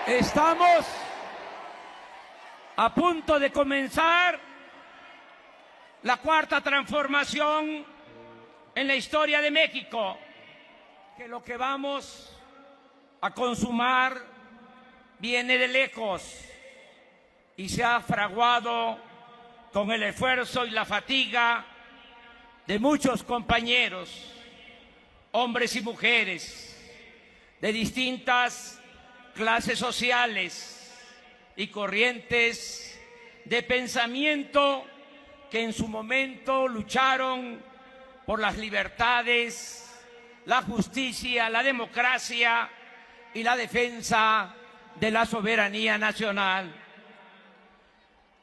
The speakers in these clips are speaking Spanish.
Estamos a punto de comenzar la cuarta transformación en la historia de México, que lo que vamos a consumar viene de lejos y se ha fraguado con el esfuerzo y la fatiga de muchos compañeros, hombres y mujeres, de distintas clases sociales y corrientes de pensamiento que en su momento lucharon por las libertades, la justicia, la democracia y la defensa de la soberanía nacional.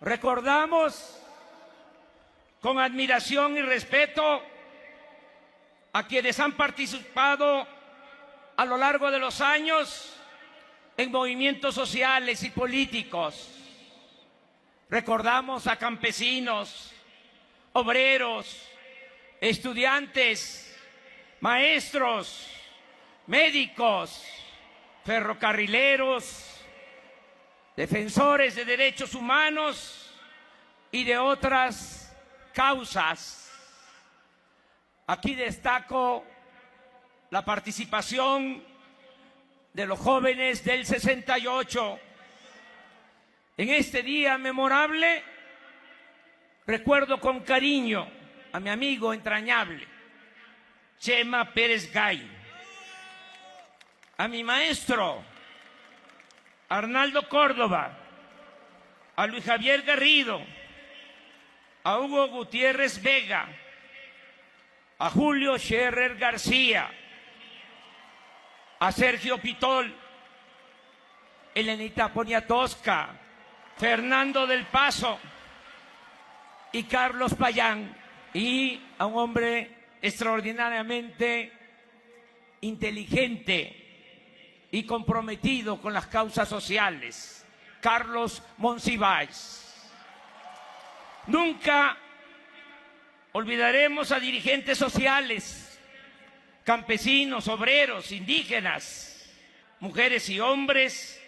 Recordamos con admiración y respeto a quienes han participado a lo largo de los años en movimientos sociales y políticos. Recordamos a campesinos, obreros, estudiantes, maestros, médicos, ferrocarrileros, defensores de derechos humanos y de otras causas. Aquí destaco la participación de los jóvenes del 68. En este día memorable, recuerdo con cariño a mi amigo entrañable, Chema Pérez Gay, a mi maestro, Arnaldo Córdoba, a Luis Javier Garrido, a Hugo Gutiérrez Vega, a Julio Scherer García, a Sergio Pitol, Elenita Poniatowska, Fernando del Paso y Carlos Payán, y a un hombre extraordinariamente inteligente y comprometido con las causas sociales, Carlos Monsiváis. Nunca olvidaremos a dirigentes sociales, campesinos, obreros, indígenas, mujeres y hombres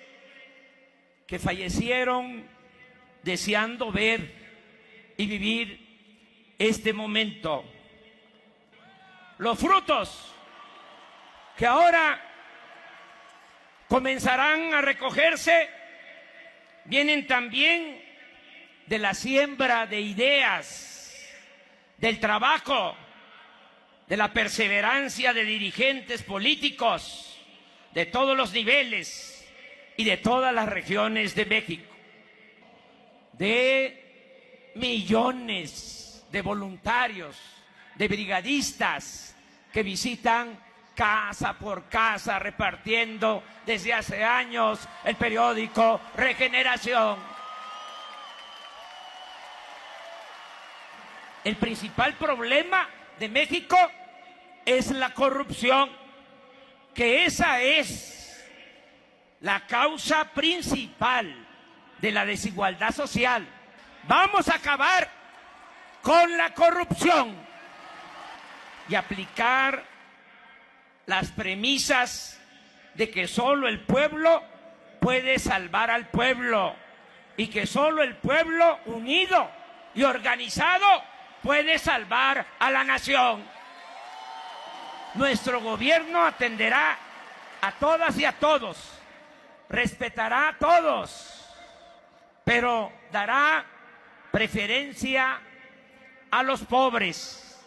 que fallecieron deseando ver y vivir este momento. Los frutos que ahora comenzarán a recogerse vienen también de la siembra de ideas, del trabajo, de la perseverancia de dirigentes políticos de todos los niveles y de todas las regiones de México, de millones de voluntarios, de brigadistas que visitan casa por casa repartiendo desde hace años el periódico Regeneración. El principal problema de México es la corrupción, que esa es la causa principal de la desigualdad social. Vamos a acabar con la corrupción y aplicar las premisas de que solo el pueblo puede salvar al pueblo y que solo el pueblo unido y organizado puede salvar a la nación. Nuestro gobierno atenderá a todas y a todos, respetará a todos, pero dará preferencia a los pobres,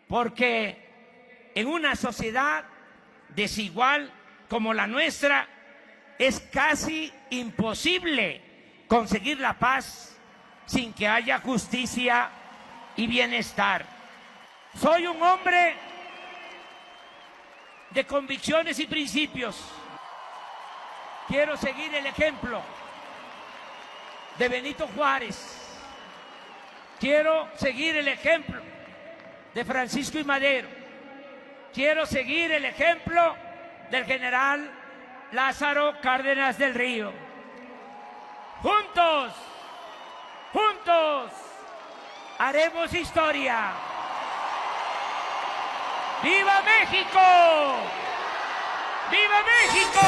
porque en una sociedad desigual como la nuestra es casi imposible conseguir la paz sin que haya justicia y bienestar. Soy un hombre de convicciones y principios. Quiero seguir el ejemplo de Benito Juárez. Quiero seguir el ejemplo de Francisco I. Madero. Quiero seguir el ejemplo del general Lázaro Cárdenas del Río. Juntos, juntos, haremos historia. ¡Viva México! ¡Viva México!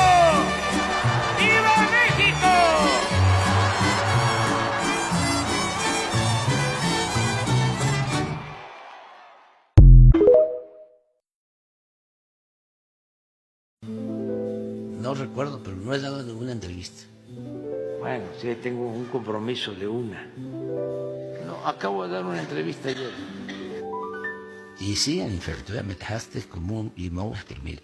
recuerdo, pero no he dado ninguna entrevista. Bueno, sí, tengo un compromiso de una. No, acabo de dar una entrevista ayer. Y sí, Jennifer, tú ya me dejaste como un limón espremido.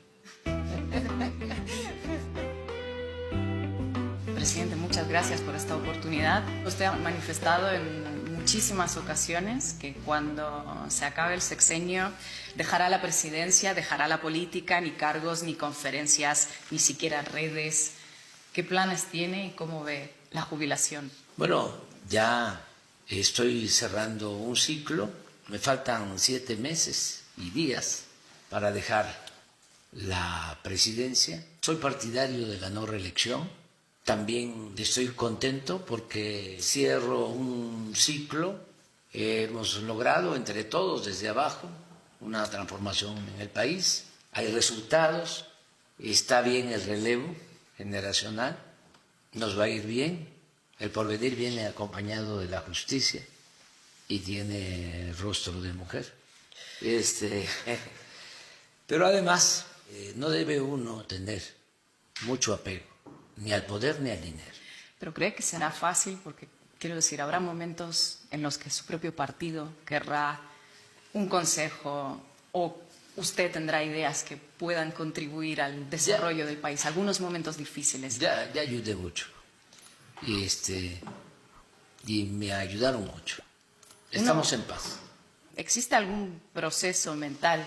Presidente, muchas gracias por esta oportunidad. Usted ha manifestado en muchísimas ocasiones que cuando se acabe el sexenio dejará la presidencia, dejará la política, ni cargos, ni conferencias, ni siquiera redes. ¿Qué planes tiene y cómo ve la jubilación? Bueno, ya estoy cerrando un ciclo. Me faltan 7 meses y días para dejar la presidencia. Soy partidario de la no reelección. También estoy contento porque cierro un ciclo. Hemos logrado entre todos desde abajo una transformación en el país. Hay resultados, está bien el relevo generacional, nos va a ir bien. El porvenir viene acompañado de la justicia y tiene rostro de mujer. Pero además no debe uno tener mucho apego ni al poder ni al dinero. ¿Pero cree que será fácil? Porque, quiero decir, habrá momentos en los que su propio partido querrá un consejo o usted tendrá ideas que puedan contribuir al desarrollo del país, algunos momentos difíciles. Ya ayudé mucho y me ayudaron mucho. Estamos en paz. ¿Existe algún proceso mental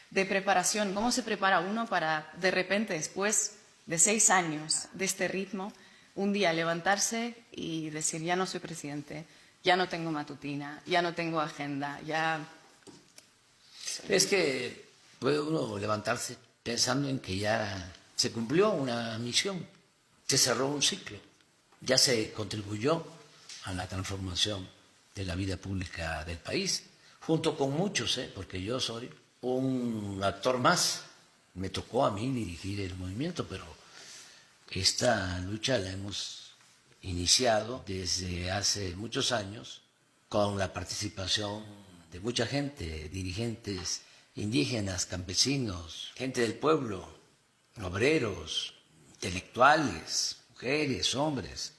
de preparación? ¿Cómo se prepara uno para, de repente, después de 6 años de este ritmo, un día levantarse y decir, ya no soy presidente, ya no tengo matutina, ya no tengo agenda, ya... Es que puede uno levantarse pensando en que ya se cumplió una misión, se cerró un ciclo, ya se contribuyó a la transformación de la vida pública del país, junto con muchos, porque yo soy un actor más. Me tocó a mí dirigir el movimiento, pero esta lucha la hemos iniciado desde hace muchos años con la participación de mucha gente, dirigentes indígenas, campesinos, gente del pueblo, obreros, intelectuales, mujeres, hombres,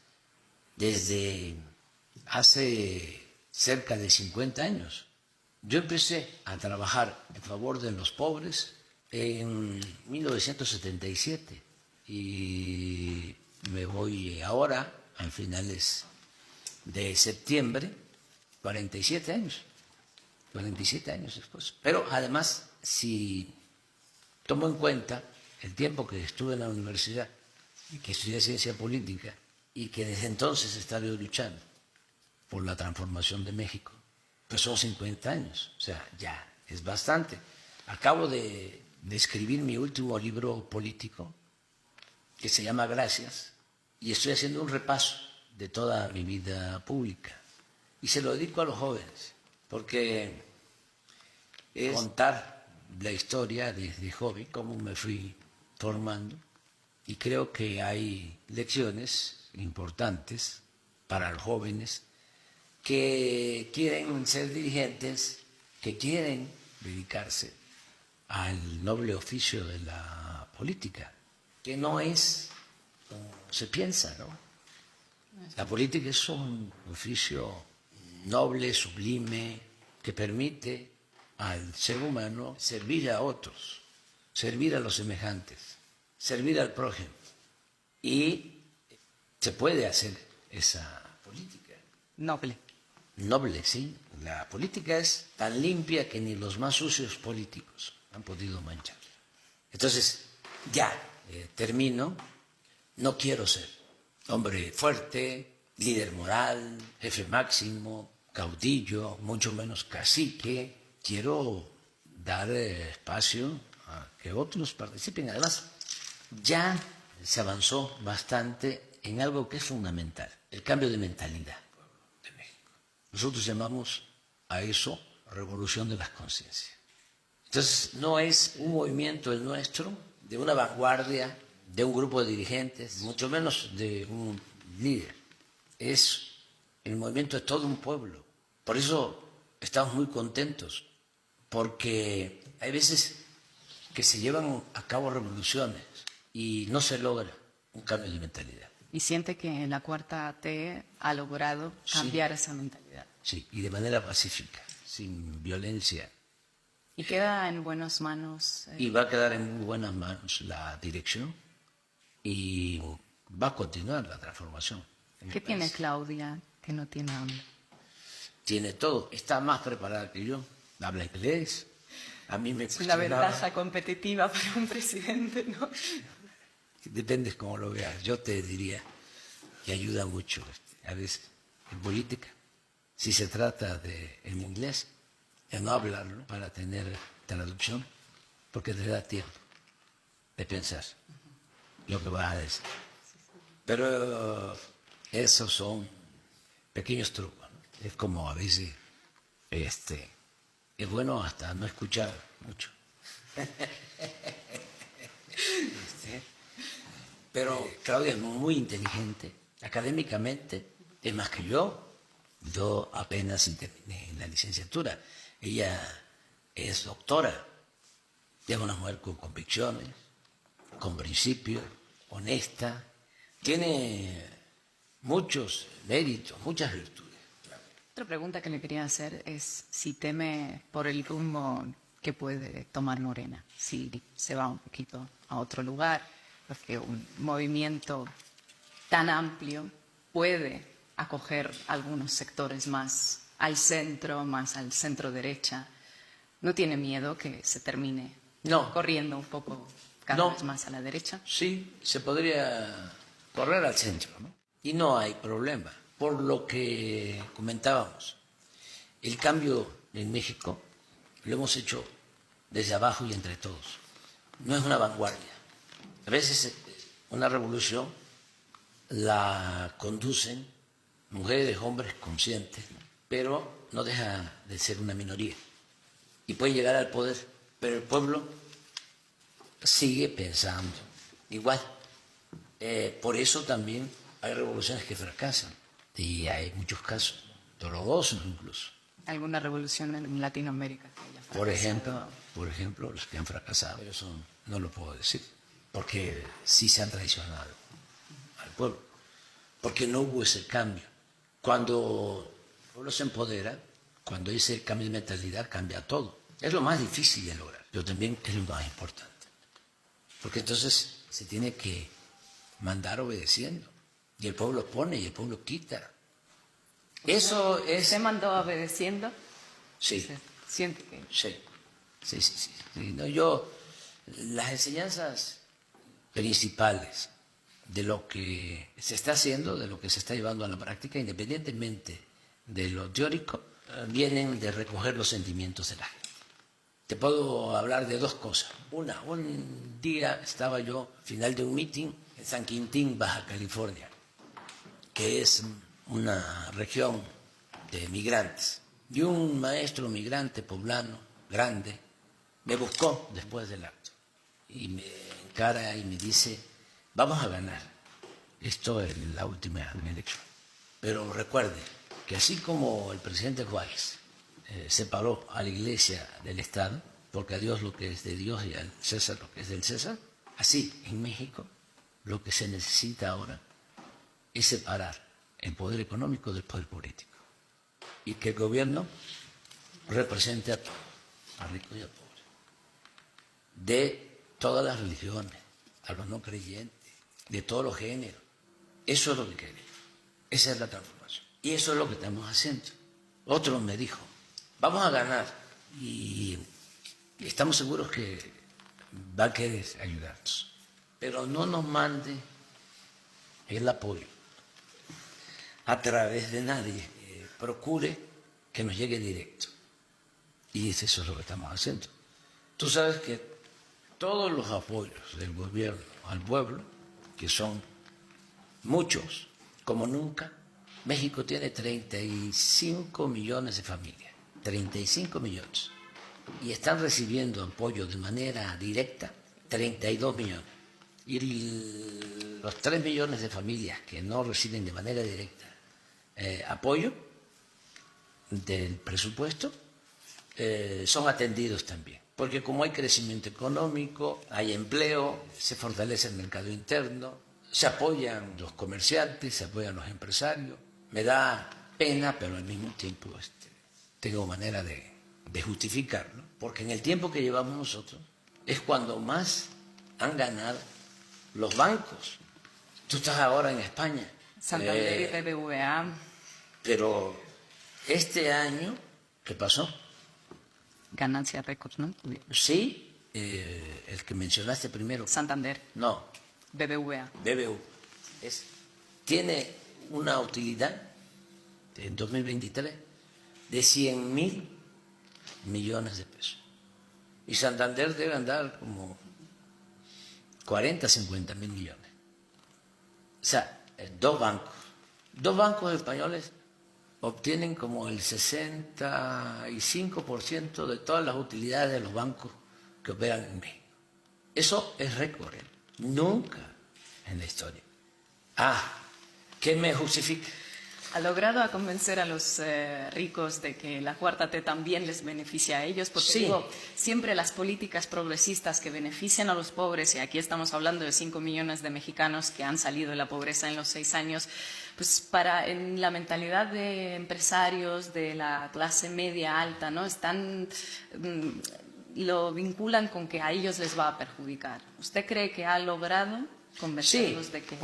desde hace cerca de 50 años. Yo empecé a trabajar en favor de los pobres en 1977 y me voy ahora, a finales de septiembre, 47 años después. Pero además, si tomo en cuenta el tiempo que estuve en la universidad, que estudié ciencia política y que desde entonces he estado luchando por la transformación de México, pues son 50 años, o sea, ya es bastante. Acabo de escribir mi último libro político, que se llama Gracias, y estoy haciendo un repaso de toda mi vida pública. Y se lo dedico a los jóvenes, porque es contar la historia desde joven, cómo me fui formando, y creo que hay lecciones importantes para los jóvenes que quieren ser dirigentes, que quieren dedicarse al noble oficio de la política, que no es como se piensa, ¿no? La política es un oficio noble, sublime, que permite al ser humano servir a otros, servir a los semejantes, servir al prójimo. Y se puede hacer esa política. Noble. Noble, sí. La política es tan limpia que ni los más sucios políticos han podido manchar. Entonces, ya termino. No quiero ser hombre fuerte, líder moral, jefe máximo, caudillo, mucho menos cacique. Quiero dar espacio a que otros participen. Además, ya se avanzó bastante en algo que es fundamental, el cambio de mentalidad de México. Nosotros llamamos a eso revolución de las conciencias. Entonces, no es un movimiento el nuestro, de una vanguardia, de un grupo de dirigentes, mucho menos de un líder. Es el movimiento de todo un pueblo. Por eso estamos muy contentos, porque hay veces que se llevan a cabo revoluciones y no se logra un cambio de mentalidad. ¿Y siente que la Cuarta T ha logrado cambiar esa mentalidad? Sí, y de manera pacífica, sin violencia. ¿Y queda en buenas manos? Y va a quedar en muy buenas manos la dirección y va a continuar la transformación. ¿Qué tiene Claudia que no tiene AMLO? Tiene todo, está más preparada que yo, habla inglés. A mí me Es una cuestionaba. ventaja competitiva para un presidente, ¿no? Depende cómo lo veas. Yo te diría que ayuda mucho a veces en política. Si se trata de en inglés, de no hablarlo para tener traducción, porque te da tiempo de pensar lo que vas a decir. Pero esos son pequeños trucos, ¿no? Es como a veces es bueno hasta no escuchar mucho. Pero Claudia es muy inteligente, académicamente, es más que yo. Yo apenas terminé la licenciatura. Ella es doctora, es una mujer con convicciones, con principios, honesta, tiene muchos méritos, muchas virtudes. Otra pregunta que le quería hacer es si teme por el rumbo que puede tomar Morena, si se va un poquito a otro lugar, porque un movimiento tan amplio puede acoger algunos sectores más al centro derecha. ¿No tiene miedo que se termine corriendo un poco cada vez más a la derecha? Sí, se podría correr al centro, ¿no? Y no hay problema. Por lo que comentábamos, el cambio en México lo hemos hecho desde abajo y entre todos. No es una vanguardia. A veces una revolución la conducen mujeres, hombres conscientes, pero no deja de ser una minoría. Y puede llegar al poder, pero el pueblo sigue pensando igual. Por eso también hay revoluciones que fracasan y hay muchos casos, dolorosos incluso. ¿Alguna revolución en Latinoamérica que haya fracasado? Por ejemplo, los que han fracasado, pero eso no lo puedo decir, porque sí se han traicionado al pueblo, porque no hubo ese cambio. Cuando el pueblo se empodera, cuando hay ese cambio de mentalidad, cambia todo. Es lo más difícil de lograr, pero también es lo más importante, porque entonces se tiene que mandar obedeciendo, y el pueblo pone y el pueblo quita. Eso es... ¿Se mandó obedeciendo? Sí. ¿Siente que...? Sí. No, las enseñanzas principales de lo que se está haciendo, de lo que se está llevando a la práctica, independientemente de lo teórico, vienen de recoger los sentimientos de la gente. Te puedo hablar de dos cosas. Un día estaba yo, al final de un meeting, en San Quintín, Baja California, que es una región de migrantes. Y un maestro migrante poblano, grande, me buscó después del acto y me encara y me dice, vamos a ganar. Esto es la última elección. Pero recuerde que así como el presidente Juárez separó a la Iglesia del Estado, porque a Dios lo que es de Dios y al César lo que es del César, así en México lo que se necesita ahora es separar el poder económico del poder político y que el gobierno represente a todos, a ricos y a pobres, de todas las religiones, a los no creyentes, de todos los géneros. Eso es lo que queremos, esa es la transformación y eso es lo que estamos haciendo. Otro me dijo, vamos a ganar y estamos seguros que va a querer ayudarnos, pero no nos mande el apoyo a través de nadie, procure que nos llegue directo. Y eso es lo que estamos haciendo. Tú sabes que todos los apoyos del gobierno al pueblo, que son muchos, como nunca, México tiene 35 millones de familias, 35 millones, y están recibiendo apoyo de manera directa 32 millones. Y los 3 millones de familias que no reciben de manera directa apoyo del presupuesto son atendidos también. porque como hay crecimiento económico, hay empleo, se fortalece el mercado interno, se apoyan los comerciantes, se apoyan los empresarios. Me da pena, pero al mismo tiempo tengo manera de justificarlo, porque en el tiempo que llevamos nosotros es cuando más han ganado los bancos. Tú estás ahora en España. Santander y BBVA. Pero este año, ¿qué pasó? Ganancia récord, ¿no? Sí, el que mencionaste primero. Santander. No, BBVA. BBU. Tiene una utilidad en 2023 de 100.000 millones de pesos. Y Santander debe andar como 40, 50.000 millones. O sea, dos bancos españoles obtienen como el 65% de todas las utilidades de los bancos que operan en México. Eso es récord, ¿eh? Nunca en la historia. ¿Qué me justifica? ¿Ha logrado convencer a los ricos de que la cuarta T también les beneficia a ellos? Porque Sí. digo, siempre las políticas progresistas que benefician a los pobres, y aquí estamos hablando de 5 millones de mexicanos que han salido de la pobreza en los 6 años, pues en la mentalidad de empresarios de la clase media alta, ¿no? Lo vinculan con que a ellos les va a perjudicar. ¿Usted cree que ha logrado convencerlos Sí, de que...?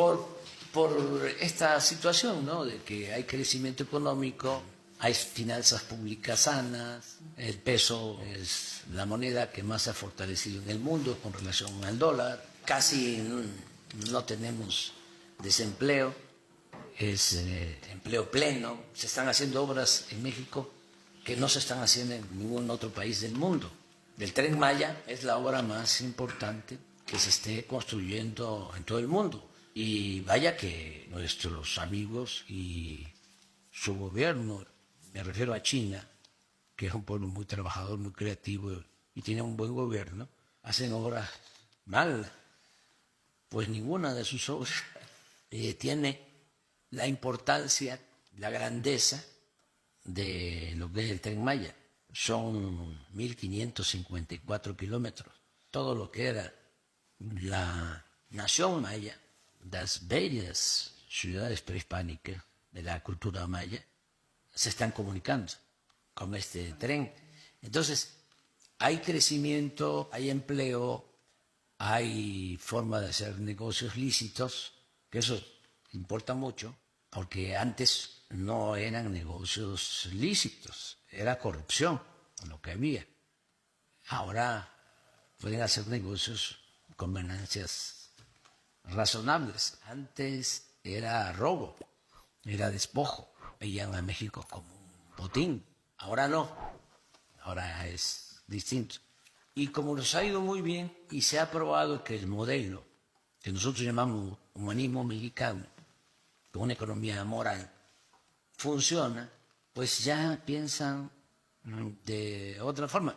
por esta situación, ¿no? De que hay crecimiento económico, hay finanzas públicas sanas, el peso es la moneda que más se ha fortalecido en el mundo con relación al dólar, casi no tenemos desempleo, es empleo pleno, se están haciendo obras en México que no se están haciendo en ningún otro país del mundo. El Tren Maya es la obra más importante que se esté construyendo en todo el mundo. Y vaya que nuestros amigos y su gobierno, me refiero a China, que es un pueblo muy trabajador, muy creativo y tiene un buen gobierno, hacen obras mal. Pues ninguna de sus obras tiene la importancia, la grandeza de lo que es el Tren Maya. Son 1.554 kilómetros. Todo lo que era la nación maya, las bellas ciudades prehispánicas de la cultura maya, se están comunicando con este tren. Entonces, hay crecimiento, hay empleo, hay forma de hacer negocios lícitos, que eso importa mucho, porque antes no eran negocios lícitos, era corrupción lo que había. Ahora pueden hacer negocios con ganancias razonables. Antes era robo, era despojo, veían a México como un botín. Ahora no, ahora es distinto. Y como nos ha ido muy bien y se ha probado que el modelo que nosotros llamamos humanismo mexicano, con una economía moral, funciona, pues ya piensan de otra forma.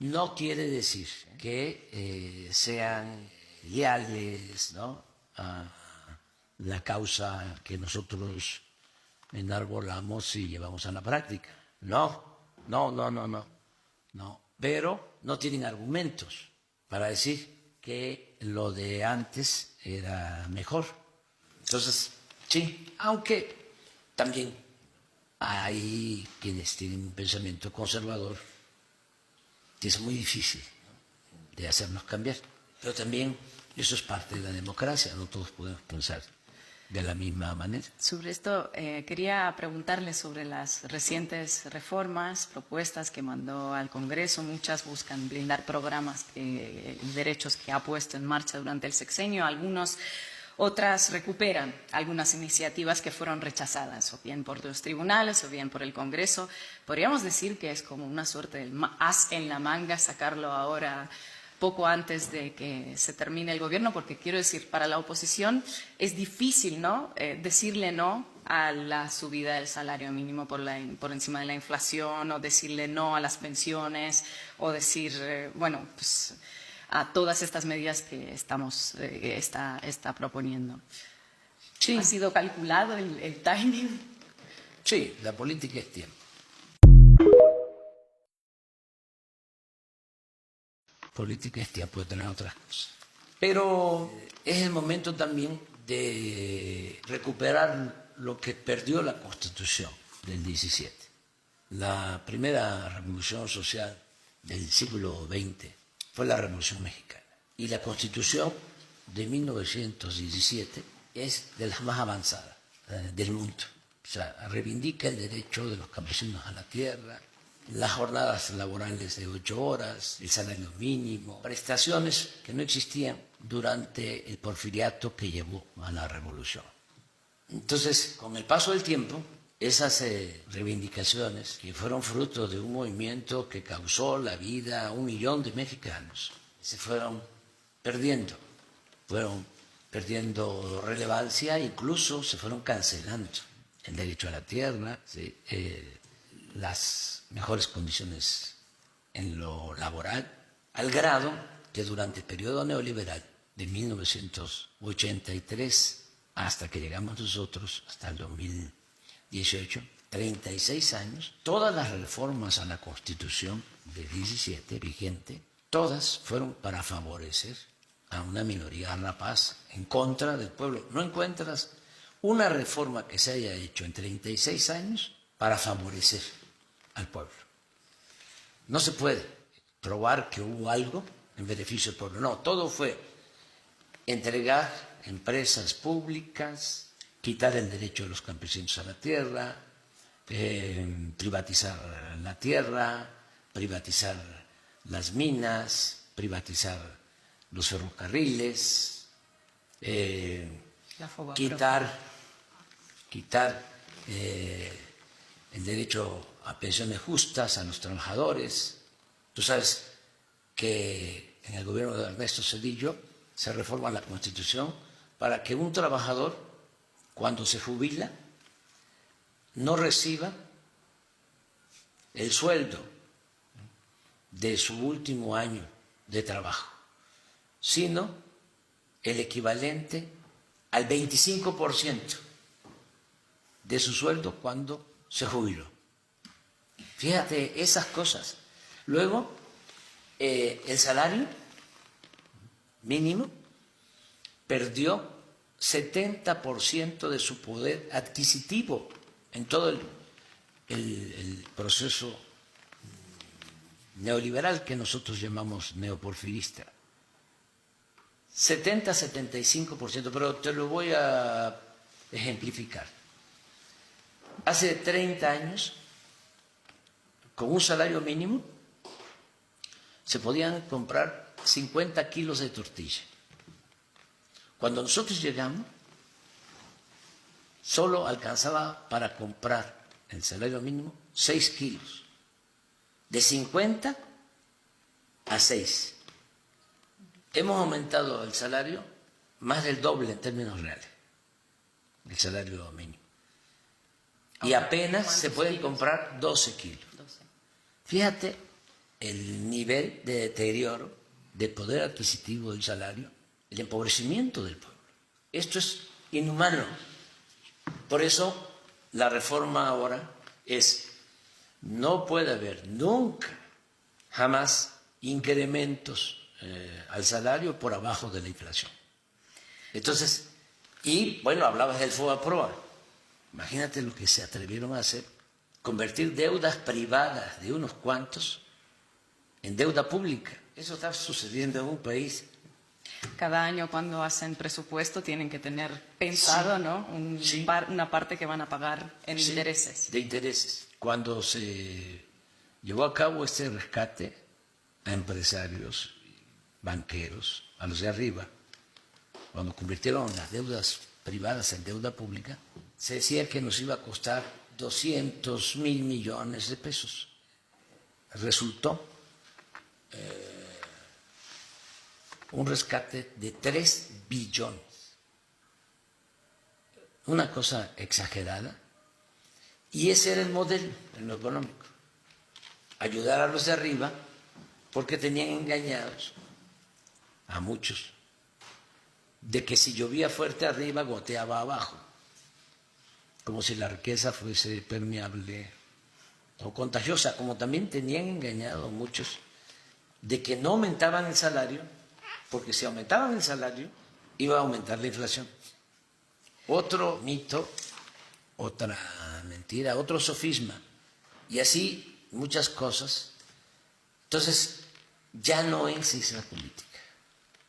No quiere decir que sean leales, ¿no?, a la causa que nosotros enarbolamos y llevamos a la práctica. No. Pero no tienen argumentos para decir que lo de antes era mejor. Entonces, sí, aunque también hay quienes tienen un pensamiento conservador que es muy difícil, ¿no?, de hacernos cambiar. Pero también eso es parte de la democracia, no todos podemos pensar de la misma manera. Sobre esto, quería preguntarle sobre las recientes reformas, propuestas que mandó al Congreso. Muchas buscan blindar programas y derechos que ha puesto en marcha durante el sexenio. Otras recuperan algunas iniciativas que fueron rechazadas, o bien por los tribunales o bien por el Congreso. Podríamos decir que es como una suerte de as en la manga sacarlo ahora, poco antes de que se termine el gobierno, porque quiero decir, para la oposición es difícil, ¿no?, decirle no a la subida del salario mínimo por encima de la inflación, o decirle no a las pensiones, o decir, pues a todas estas medidas que está proponiendo. Sí. ¿Ha sido calculado el timing? Sí, la política es tiempo. política, es tiempo de tener otras cosas. Pero es el momento también de recuperar lo que perdió la Constitución del 17. La primera revolución social del siglo XX fue la Revolución Mexicana. Y la Constitución de 1917 es de las más avanzadas del mundo. O sea, reivindica el derecho de los campesinos a la tierra, las jornadas laborales de 8 horas, el salario mínimo, prestaciones que no existían durante el porfiriato que llevó a la revolución. Entonces, con el paso del tiempo, esas reivindicaciones que fueron fruto de un movimiento que causó la vida a 1 millón de mexicanos, se fueron perdiendo relevancia, incluso se fueron cancelando el derecho a la tierra, ¿sí? Las mejores condiciones en lo laboral, al grado que durante el periodo neoliberal de 1983 hasta que llegamos nosotros, hasta el 2018, 36 años, todas las reformas a la Constitución de 17 vigente, todas fueron para favorecer a una minoría rapaz en contra del pueblo. No encuentras una reforma que se haya hecho en 36 años para favorecer al pueblo. No se puede probar que hubo algo en beneficio del pueblo. No, todo fue entregar empresas públicas, quitar el derecho de los campesinos a la tierra, privatizar la tierra, privatizar las minas, privatizar los ferrocarriles, quitar el derecho a pensiones justas a los trabajadores. Tú sabes que en el gobierno de Ernesto Zedillo se reforma la Constitución para que un trabajador, cuando se jubila, no reciba el sueldo de su último año de trabajo, sino el equivalente al 25% de su sueldo cuando se jubiló. Fíjate esas cosas. Luego, el salario mínimo perdió 70% de su poder adquisitivo en todo el proceso neoliberal que nosotros llamamos neoporfirista. 70-75%, pero te lo voy a ejemplificar. Hace 30 años, con un salario mínimo, se podían comprar 50 kilos de tortilla. Cuando nosotros llegamos, solo alcanzaba para comprar el salario mínimo 6 kilos. De 50 a 6. Hemos aumentado el salario más del doble en términos reales, el salario mínimo. Y apenas se pueden comprar 12 kilos. Fíjate el nivel de deterioro del poder adquisitivo del salario, el empobrecimiento del pueblo. Esto es inhumano. Por eso la reforma ahora es: no puede haber nunca, jamás, incrementos al salario por abajo de la inflación. Entonces, y bueno, hablabas del FOBAPROA. Imagínate lo que se atrevieron a hacer: convertir deudas privadas de unos cuantos en deuda pública. Eso está sucediendo en un país. Cada año cuando hacen presupuesto tienen que tener pensado, sí, ¿no? Una parte que van a pagar en intereses. De intereses. Cuando se llevó a cabo este rescate a empresarios, banqueros, a los de arriba, cuando convirtieron las deudas privadas en deuda pública, se decía que nos iba a costar 200,000 millones de pesos. Resultó un rescate de 3 billones. Una cosa exagerada. Y ese era el modelo en lo económico: ayudar a los de arriba, porque tenían engañados a muchos de que si llovía fuerte arriba, goteaba abajo, como si la riqueza fuese permeable o contagiosa, como también tenían engañado a muchos de que no aumentaban el salario, porque si aumentaban el salario, iba a aumentar la inflación. Otro mito, otra mentira, otro sofisma, y así muchas cosas. Entonces, ya no es esa política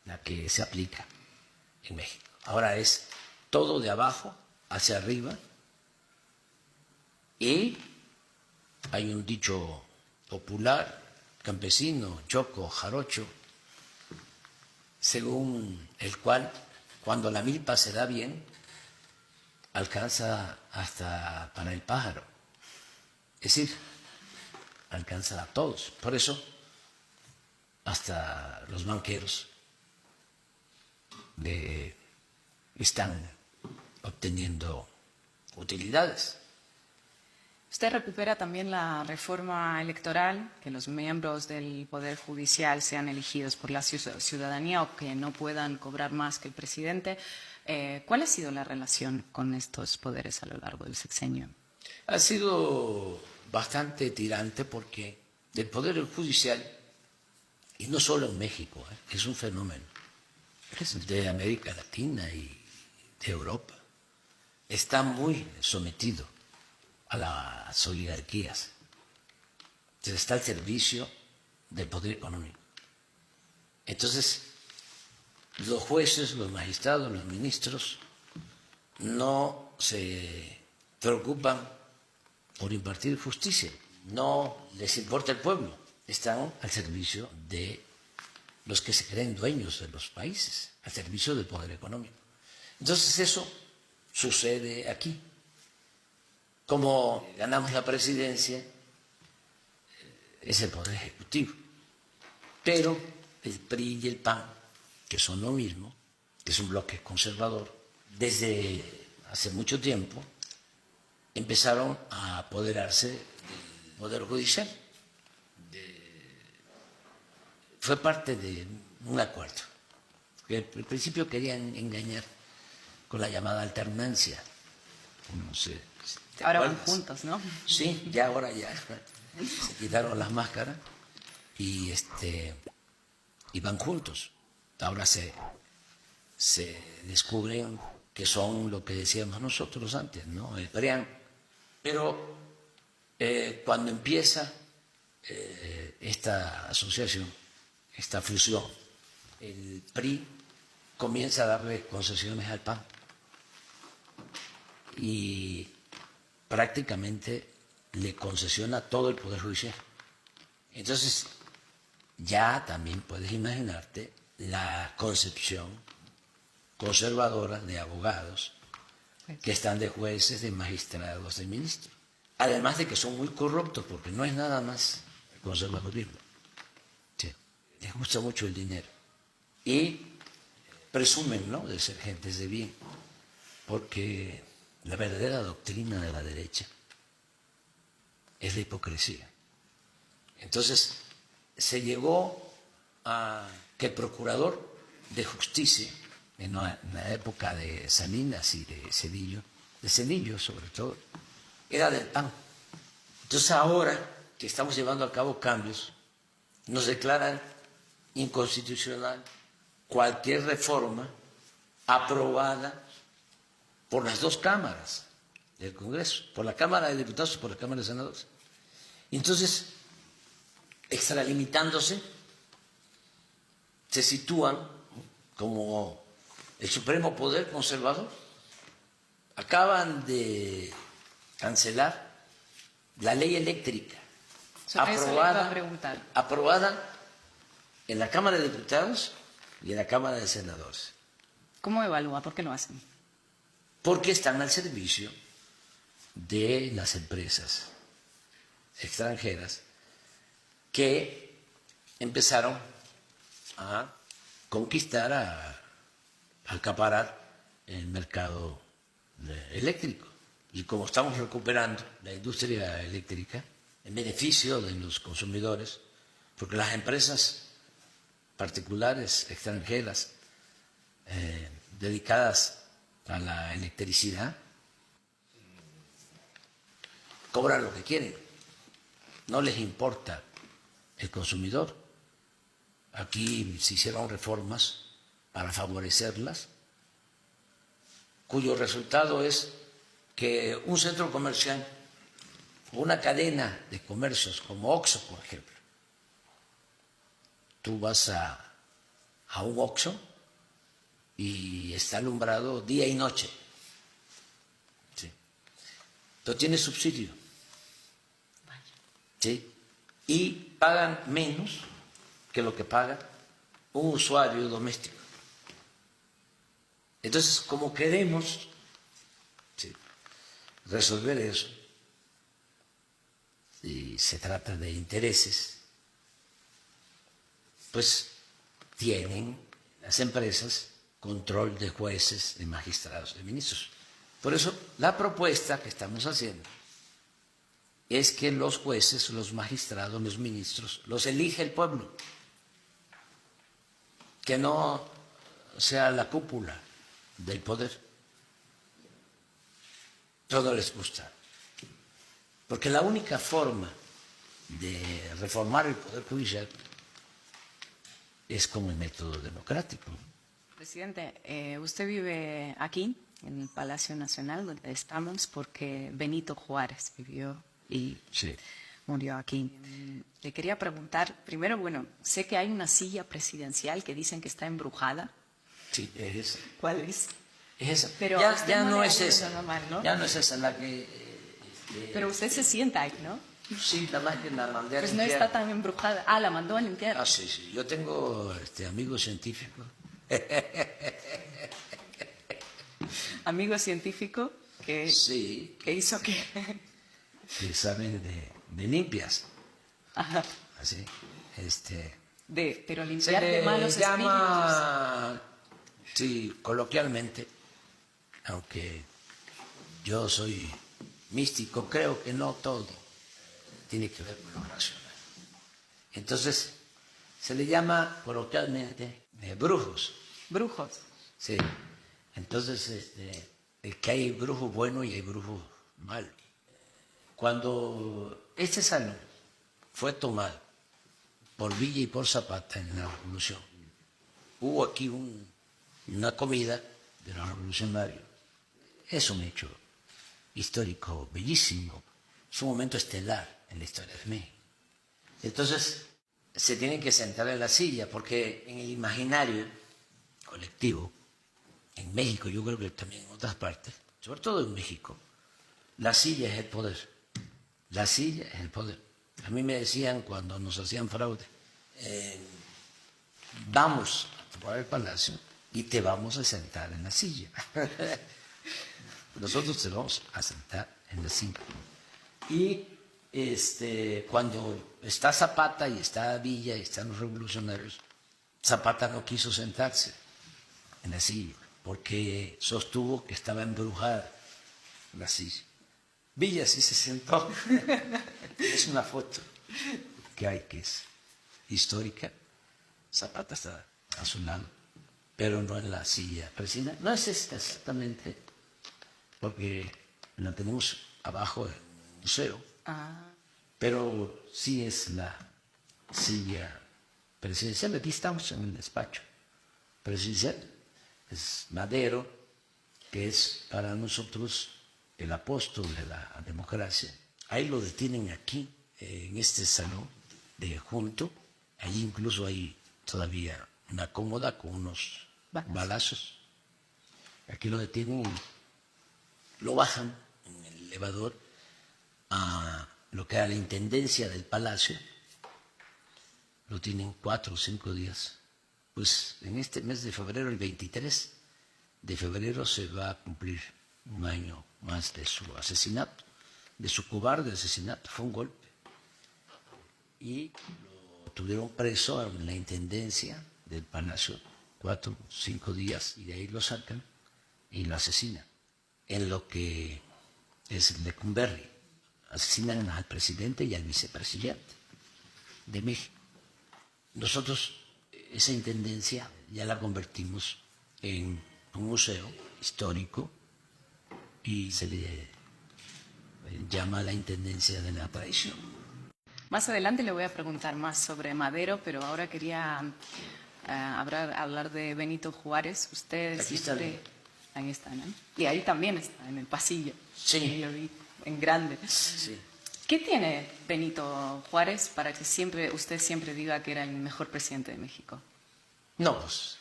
la que se aplica en México. Ahora es todo de abajo hacia arriba, y hay un dicho popular, campesino, choco, jarocho, según el cual cuando la milpa se da bien, alcanza hasta para el pájaro. Es decir, alcanza a todos. Por eso, hasta los banqueros están obteniendo utilidades. Usted recupera también la reforma electoral, que los miembros del Poder Judicial sean elegidos por la ciudadanía o que no puedan cobrar más que el presidente. ¿Cuál ha sido la relación con estos poderes a lo largo del sexenio? Ha sido bastante tirante porque el Poder Judicial, y no solo en México, es un fenómeno de América Latina y de Europa, está muy sometido a las oligarquías. Se está al servicio del poder económico. Entonces, los jueces, los magistrados, los ministros no se preocupan por impartir justicia, no les importa el pueblo, están al servicio de los que se creen dueños de los países, al servicio del poder económico. Entonces eso sucede aquí. Como ganamos la presidencia, es el Poder Ejecutivo. Pero el PRI y el PAN, que son lo mismo, que es un bloque conservador, desde hace mucho tiempo empezaron a apoderarse del Poder Judicial. Fue parte de un acuerdo. Al principio querían engañar con la llamada alternancia. No sé. Ahora van juntos, ¿no? Sí, ya ahora ya se quitaron las máscaras y van juntos. Ahora se descubren que son lo que decíamos nosotros antes, ¿no? El PRIAN. Pero cuando empieza esta asociación, esta fusión, el PRI comienza a darle concesiones al PAN y prácticamente le concesiona todo el Poder Judicial. Entonces, ya también puedes imaginarte la concepción conservadora de abogados que están de jueces, de magistrados, de ministros. Además de que son muy corruptos, porque no es nada más el conservadurismo. Sí, les gusta mucho el dinero. Y presumen, ¿no?, de ser gentes de bien, porque la verdadera doctrina de la derecha es la hipocresía. Entonces, se llegó a que el procurador de justicia, en la época de Salinas y de Zedillo sobre todo, era del PAN. Entonces ahora que estamos llevando a cabo cambios, nos declaran inconstitucional cualquier reforma aprobada por las dos cámaras del Congreso, por la Cámara de Diputados y por la Cámara de Senadores. Entonces, extralimitándose, se sitúan como el supremo poder conservador. Acaban de cancelar la ley eléctrica aprobada en la Cámara de Diputados y en la Cámara de Senadores. ¿Cómo evalúa? ¿Por qué lo hacen? Porque están al servicio de las empresas extranjeras que empezaron a conquistar, a acaparar el mercado eléctrico. Y como estamos recuperando la industria eléctrica en beneficio de los consumidores, porque las empresas particulares extranjeras dedicadas a la electricidad cobran lo que quieren, no les importa el consumidor, Aquí se hicieron reformas para favorecerlas, cuyo resultado es que un centro comercial o una cadena de comercios como Oxxo, por ejemplo, tú vas a un Oxxo y está alumbrado día y noche. ¿Sí? Entonces tiene subsidio. ¿Sí? Y pagan menos que lo que paga un usuario doméstico. Entonces, como queremos, ¿sí?, resolver eso, y se trata de intereses, pues tienen las empresas control de jueces, de magistrados, de ministros. Por eso, la propuesta que estamos haciendo es que los jueces, los magistrados, los ministros, los elige el pueblo, que no sea la cúpula del poder. Todo les gusta. Porque la única forma de reformar el poder judicial es como el método democrático. Presidente, usted vive aquí, en el Palacio Nacional, donde estamos, porque Benito Juárez vivió y Sí. murió aquí. Le quería preguntar, primero, bueno, sé que hay una silla presidencial que dicen que está embrujada. Sí, es esa. ¿Cuál es? Es esa. Pero ya usted ya no no le es ayuda esa. normal, ¿no? Ya no es esa la que... Pero usted se sienta ahí, ¿no? Sí, la más que la mandé a Pues no limpiar. está tan embrujada. Ah, la mandó a limpiar. Ah, sí, sí. Yo tengo amigos científicos. Amigo científico que, Sí, que hizo que... que saben de limpias. Ajá. Así. Pero Se limpiar de le malos espíritus. llama, sí, coloquialmente, aunque yo soy místico, creo que no todo tiene que ver con lo racional. Entonces, se le llama coloquialmente brujos. Brujos. Sí. Entonces, que hay brujos buenos y hay brujos malos. Cuando este salón fue tomado por Villa y por Zapata en la Revolución, hubo aquí una comida de los revolucionarios. Es un hecho histórico bellísimo, es un momento estelar en la historia de México. Entonces, se tienen que sentar en la silla, porque en el imaginario colectivo, en México, yo creo que también en otras partes, sobre todo en México, la silla es el poder. La silla es el poder. A mí me decían cuando nos hacían fraude, vamos por el palacio y te vamos a sentar en la silla. Nosotros te vamos a sentar en la silla. Y cuando está Zapata y está Villa y están los revolucionarios, Zapata no quiso sentarse en la silla porque sostuvo que estaba embrujada la silla. Villa sí se sentó. Es una foto que hay que es histórica. Zapata está a su lado, pero no en la silla presidencial. No es esta exactamente, porque la tenemos abajo del museo. Ah. Pero sí es la silla presidencial. Aquí estamos en el despacho presidencial. Es Madero, que es para nosotros el apóstol de la democracia. Ahí lo detienen aquí, en este salón de junto. Allí incluso hay todavía una cómoda con unos balazos. Aquí lo detienen y lo bajan en el elevador a lo que era la intendencia del palacio. Lo tienen 4 o 5 días. Pues en este mes de febrero, el 23 de febrero, se va a cumplir un año más de su asesinato, de su cobarde asesinato. Fue un golpe. Y lo tuvieron preso en la intendencia del palacio 4 o 5 días, y de ahí lo sacan y lo asesinan. En lo que es Lecumberri. Asesinan al presidente y al vicepresidente de México. Nosotros esa intendencia ya la convertimos en un museo histórico y se le llama la intendencia de la traición. Más adelante le voy a preguntar más sobre Madero, pero ahora quería hablar de Benito Juárez. Usted Aquí siempre... está. Ahí está, ¿no? Y ahí también está, en el pasillo. Sí. Yo vi en grande. Sí. ¿Qué tiene Benito Juárez para que usted siempre diga que era el mejor presidente de México? No, pues,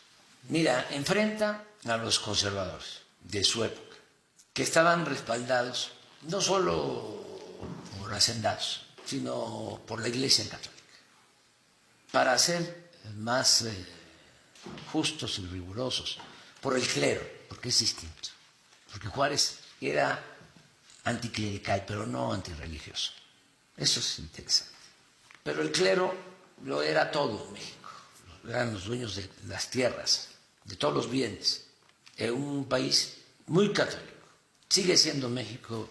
mira, enfrenta a los conservadores de su época, que estaban respaldados no solo por hacendados, sino por la Iglesia Católica, para ser más justos y rigurosos, por el clero, porque es distinto, porque Juárez era anticlerical, pero no antirreligioso. Eso es interesante. Pero el clero lo era todo en México, eran los dueños de las tierras, de todos los bienes, en un país muy católico. Sigue siendo México,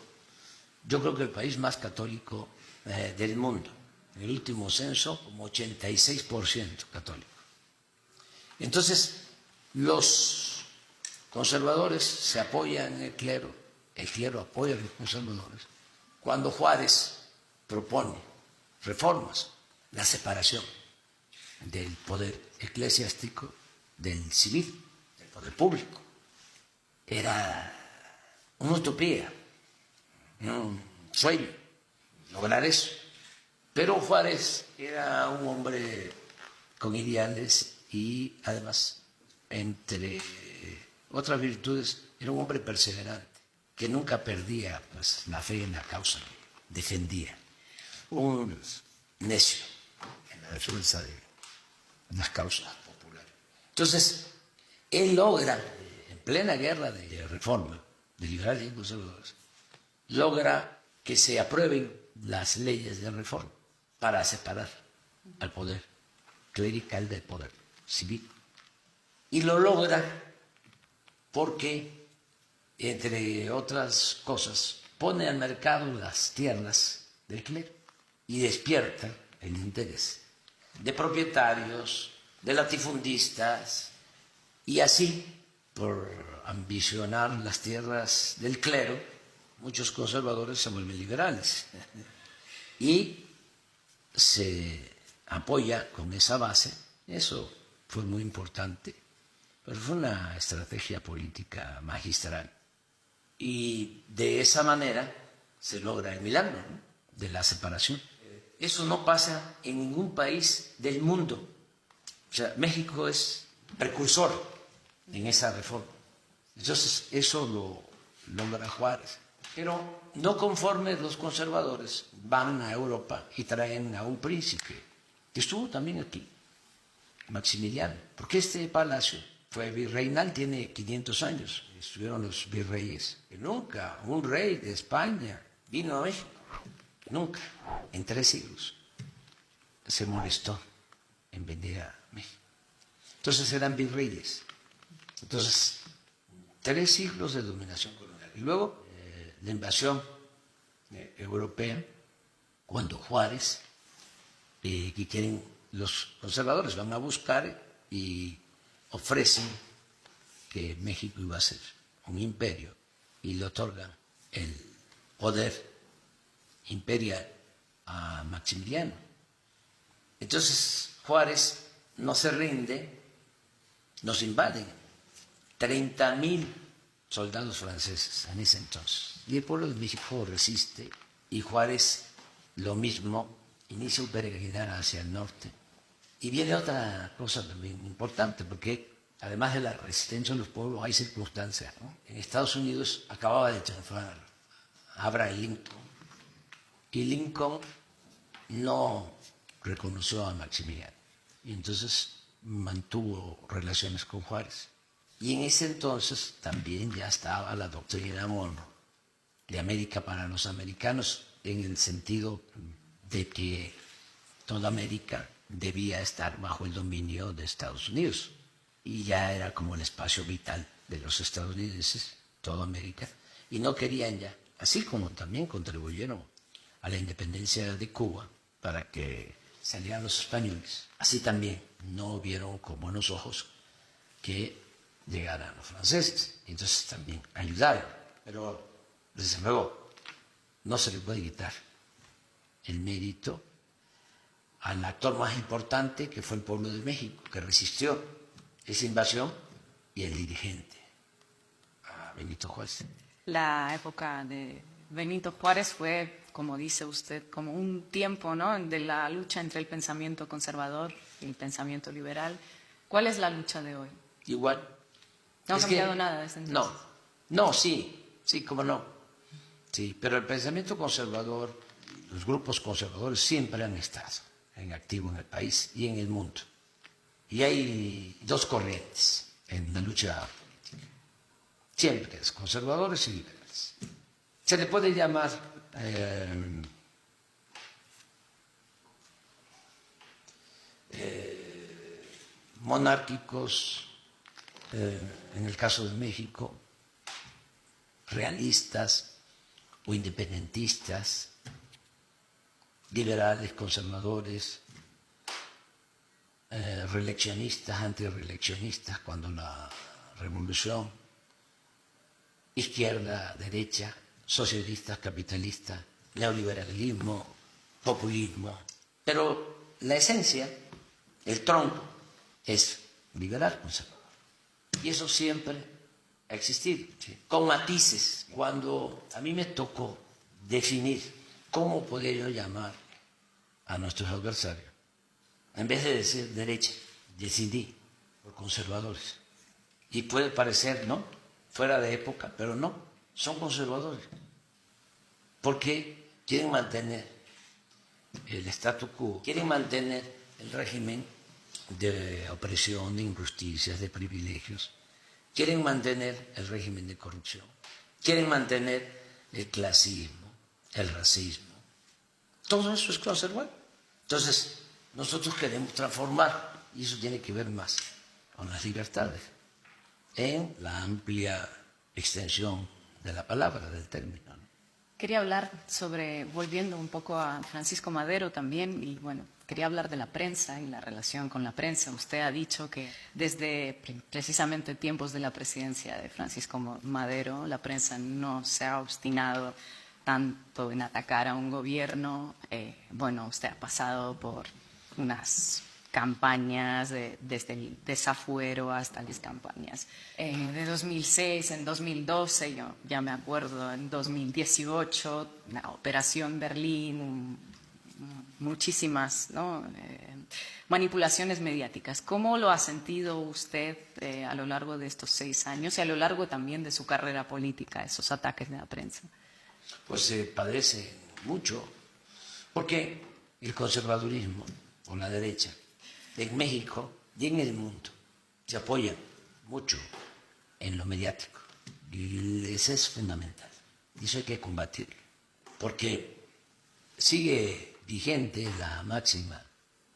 yo creo que el país más católico del mundo. En el último censo, como 86% católico. Entonces, los conservadores se apoyan en el clero apoya a los conservadores. Cuando Juárez propone reformas, la separación del poder eclesiástico del civil, del poder público, era una utopía, un sueño, lograr eso. Pero Juárez era un hombre con ideales y además, entre otras virtudes, era un hombre perseverante, que nunca perdía pues, la fe en la causa que defendía. Un necio en la defensa de las causas populares. Entonces, él logra, en plena guerra de reforma, de liberales y conservadores, logra que se aprueben las leyes de reforma para separar al poder clerical del poder civil. Y lo logra porque, entre otras cosas, pone al mercado las tierras del clero y despierta el interés de propietarios, de latifundistas, y así, por ambicionar las tierras del clero, muchos conservadores se vuelven liberales y se apoya con esa base. Eso fue muy importante, pero fue una estrategia política magistral. Y de esa manera se logra el milagro, ¿no?, de la separación. Eso no pasa en ningún país del mundo. O sea, México es precursor en esa reforma. Entonces, eso lo logra Juárez. Pero no conformes los conservadores, van a Europa y traen a un príncipe, que estuvo también aquí, Maximiliano, porque este palacio fue virreinal, tiene 500 años, estuvieron los virreyes. Y nunca un rey de España vino a México, nunca, en 3 siglos, se molestó en venir a México. Entonces eran virreyes. Entonces, 3 siglos de dominación colonial. Y luego la invasión europea, cuando Juárez, que quieren los conservadores, van a buscar y ofrecen que México iba a ser un imperio y le otorgan el poder imperial a Maximiliano. Entonces Juárez no se rinde, nos invaden 30.000 soldados franceses en ese entonces. Y el pueblo de México resiste y Juárez lo mismo, inicia un peregrinar hacia el norte. Y viene otra cosa también importante, porque además de la resistencia de los pueblos hay circunstancias, ¿no? En Estados Unidos acababa de triunfar Abraham Lincoln y Lincoln no reconoció a Maximiliano y entonces mantuvo relaciones con Juárez. Y en ese entonces también ya estaba la doctrina Monroe de América para los americanos, en el sentido de que toda América debía estar bajo el dominio de Estados Unidos. Y ya era como el espacio vital de los estadounidenses, toda América, y no querían ya, así como también contribuyeron a la independencia de Cuba para que salieran los españoles, así también no vieron con buenos ojos que llegaran los franceses, entonces también ayudaron, pero desde luego no se le puede quitar el mérito al actor más importante, que fue el pueblo de México, que resistió esa invasión, y el dirigente, a Benito Juárez. La época de Benito Juárez fue, como dice usted, como un tiempo, ¿no?, de la lucha entre el pensamiento conservador y el pensamiento liberal. ¿Cuál es la lucha de hoy? Igual. ¿No ha Es cambiado que, nada desde entonces? No, sí, cómo no. Sí, pero el pensamiento conservador, los grupos conservadores siempre han estado en activo en el país y en el mundo. Y hay dos corrientes en la lucha política. Siempre es conservadores y liberales. Se le puede llamar monárquicos, en el caso de México, realistas o independentistas, liberales, conservadores, reeleccionistas, antireeleccionistas cuando la revolución, izquierda, derecha, socialistas, capitalistas, neoliberalismo, populismo. Pero la esencia, el tronco, es liberal, conservador. Y eso siempre ha existido, ¿sí?, con matices. Cuando a mí me tocó definir cómo podía yo llamar a nuestros adversarios, en vez de decir derecha, decidí por conservadores. Y puede parecer, ¿no?, fuera de época, pero no, son conservadores. Porque quieren mantener el statu quo, quieren mantener el régimen de opresión, de injusticias, de privilegios, quieren mantener el régimen de corrupción, quieren mantener el clasismo, el racismo. Todo eso es conservador. Entonces, nosotros queremos transformar, y eso tiene que ver más con las libertades, en la amplia extensión de la palabra, del término, ¿no? Quería hablar sobre, volviendo un poco a Francisco Madero también, y bueno, quería hablar de la prensa y la relación con la prensa. Usted ha dicho que desde precisamente tiempos de la presidencia de Francisco Madero, la prensa no se ha obstinado tanto en atacar a un gobierno. Bueno, usted ha pasado por unas campañas, desde el desafuero hasta las campañas de 2006, en 2012, yo ya me acuerdo, en 2018, la Operación Berlín, muchísimas, ¿no?, manipulaciones mediáticas. ¿Cómo lo ha sentido usted a lo largo de estos 6 años y a lo largo también de su carrera política, esos ataques de la prensa? Pues se padece mucho, porque el conservadurismo o la derecha en México y en el mundo se apoyan mucho en lo mediático, y eso es fundamental, y eso hay que combatirlo, porque sigue vigente la máxima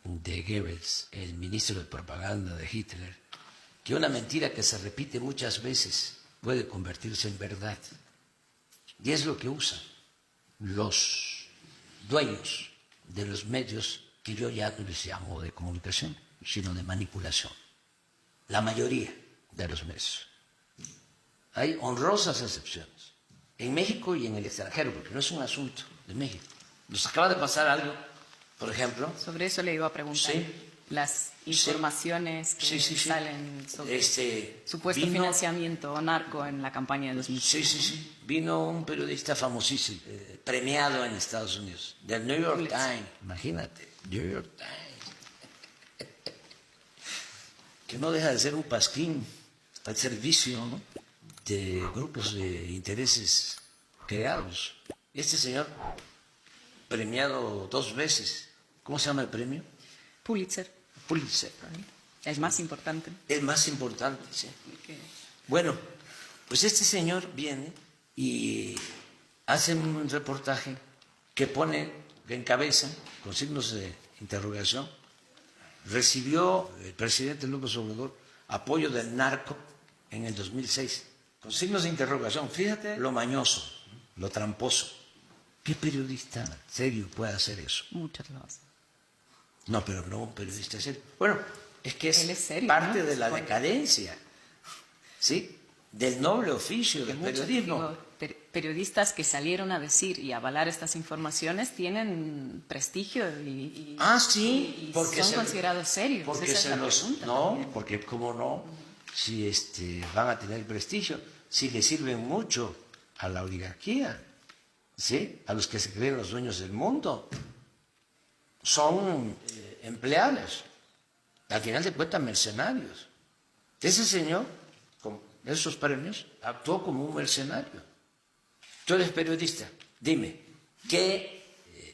de Goebbels, el ministro de propaganda de Hitler, que una mentira que se repite muchas veces puede convertirse en verdad. Y es lo que usan los dueños de los medios, que yo ya no les llamo de comunicación, sino de manipulación. La mayoría de los medios. Hay honrosas excepciones, en México y en el extranjero, porque no es un asunto de México. Nos acaba de pasar algo, por ejemplo. Sobre eso le iba a preguntar. Sí. Las informaciones que salen sobre supuesto financiamiento narco en la campaña de 2006. Sí. Vino un periodista famosísimo, premiado en Estados Unidos, del New York Times. Imagínate, New York Times. Que no deja de ser un pasquín al servicio, ¿no?, de grupos de intereses creados. Este señor, premiado 2 veces, ¿cómo se llama el premio? Pulitzer. El más importante. El más importante, sí. Okay. Bueno, pues este señor viene y hace un reportaje que pone en cabeza, con signos de interrogación, recibió el presidente López Obrador apoyo del narco en el 2006, con signos de interrogación. Fíjate lo mañoso, lo tramposo. ¿Qué periodista serio puede hacer eso? Muchas gracias. No, pero no un periodista serio. Bueno, es que es serio, parte, ¿no?, de la decadencia, ¿sí?, del noble oficio del periodismo. periodistas que salieron a decir y avalar estas informaciones tienen prestigio y sí, y porque son considerados serios. Porque Esa es la pregunta no, también. porque cómo no, si van a tener prestigio, si le sirven mucho a la oligarquía, ¿sí? A los que se creen los dueños del mundo. Son empleados, al final de cuentas mercenarios. Ese señor, con esos premios, actuó como un mercenario. Tú eres periodista, dime, ¿qué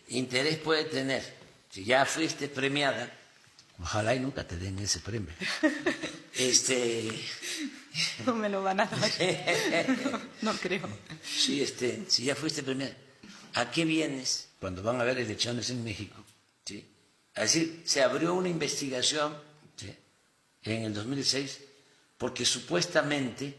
interés puede tener si ya fuiste premiada? Ojalá y nunca te den ese premio. No me lo van a dar. No creo. Sí, si ya fuiste premiada, ¿a qué vienes cuando van a haber elecciones en México? ¿Sí? Es decir, se abrió una investigación, ¿sí?, en el 2006 porque supuestamente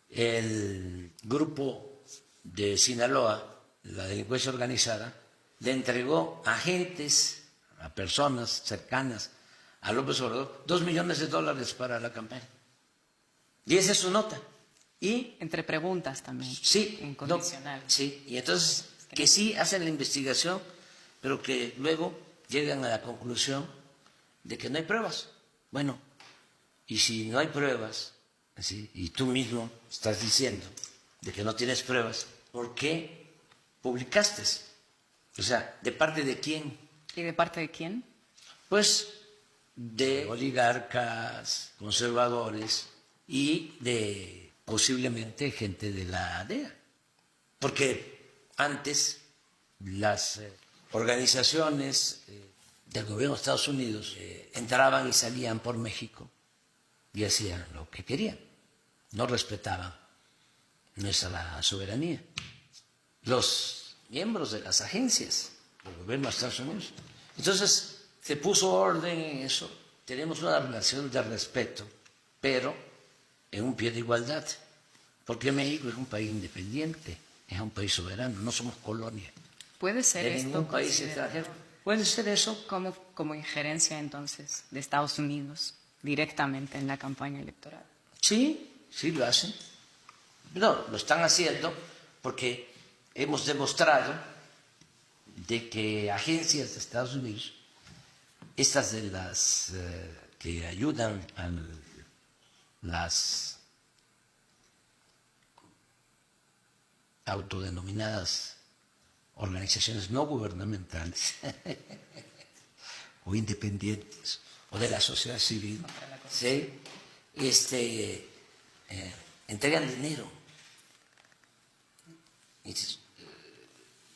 el grupo de Sinaloa, la delincuencia organizada, le entregó a agentes, a personas cercanas a López Obrador, $2 millones para la campaña. Y esa es su nota. Y entre preguntas también. sí, Incondicional. sí, y entonces que sí hacen la investigación, pero que luego llegan a la conclusión de que no hay pruebas. Bueno, y si no hay pruebas, ¿sí?, y tú mismo estás diciendo de que no tienes pruebas, ¿por qué publicaste? O sea, ¿de parte de quién? ¿Y de parte de quién? Pues de oligarcas, conservadores y de posiblemente gente de la DEA. Porque antes las organizaciones del gobierno de Estados Unidos entraban y salían por México y hacían lo que querían, no respetaban nuestra soberanía. Los miembros de las agencias del gobierno de Estados Unidos. Entonces se puso orden en eso, tenemos una relación de respeto, pero en un pie de igualdad, porque México es un país independiente, es un país soberano, no somos colonia ¿Puede ser de esto ningún país considerado extranjero. ¿Puede ser eso? como injerencia entonces de Estados Unidos directamente en la campaña electoral? Sí, sí lo hacen. No, lo están haciendo porque hemos demostrado de que agencias de Estados Unidos, estas de las que ayudan a las autodenominadas organizaciones no gubernamentales o independientes o de la sociedad civil, ¿sí?, entregan dinero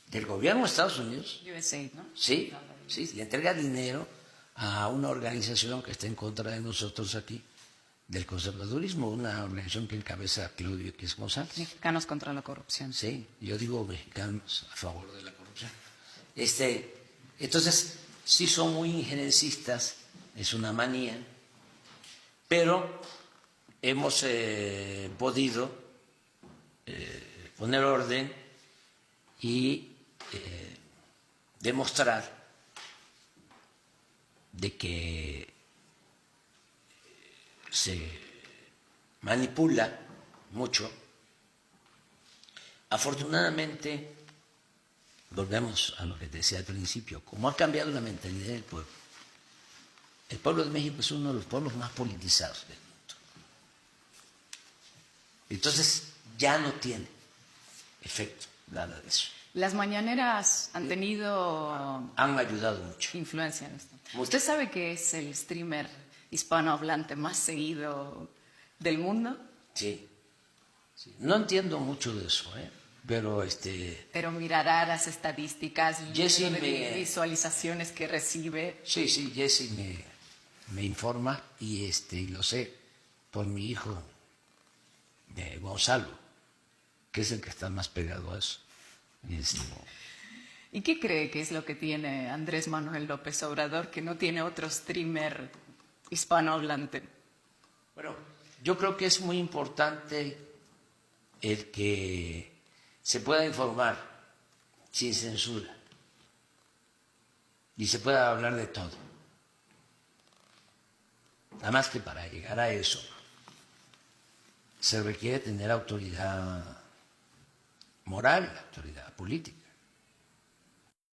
del gobierno de Estados Unidos. USAID, ¿no? Sí, sí, le entrega dinero a una organización que está en contra de nosotros aquí, del conservadurismo, una organización que encabeza Claudio X González. Mexicanos contra la corrupción. Sí, yo digo mexicanos a favor de la corrupción. Entonces, sí son muy injerencistas, es una manía, pero hemos podido poner orden y demostrar de que se manipula mucho. Afortunadamente, volvemos a lo que te decía al principio, como ha cambiado la mentalidad del pueblo. El pueblo de México es uno de los pueblos más politizados del mundo. Entonces, ya no tiene efecto nada de eso. Las mañaneras han tenido Han ayudado mucho. influencia en esto. Mucho. ¿Usted sabe que es el streamer hispanohablante más seguido del mundo? Sí. Sí. No entiendo mucho de eso, pero Pero mirará las estadísticas, el Jessy número de visualizaciones que recibe. sí, Jessy me informa y lo sé por mi hijo Gonzalo, que es el que está más pegado a eso. ¿Y qué cree que es lo que tiene Andrés Manuel López Obrador que no tiene otro streamer hispanohablante? Bueno, yo creo que es muy importante el que se pueda informar sin censura y se pueda hablar de todo. Nada más que para llegar a eso se requiere tener autoridad moral. moral, la autoridad política.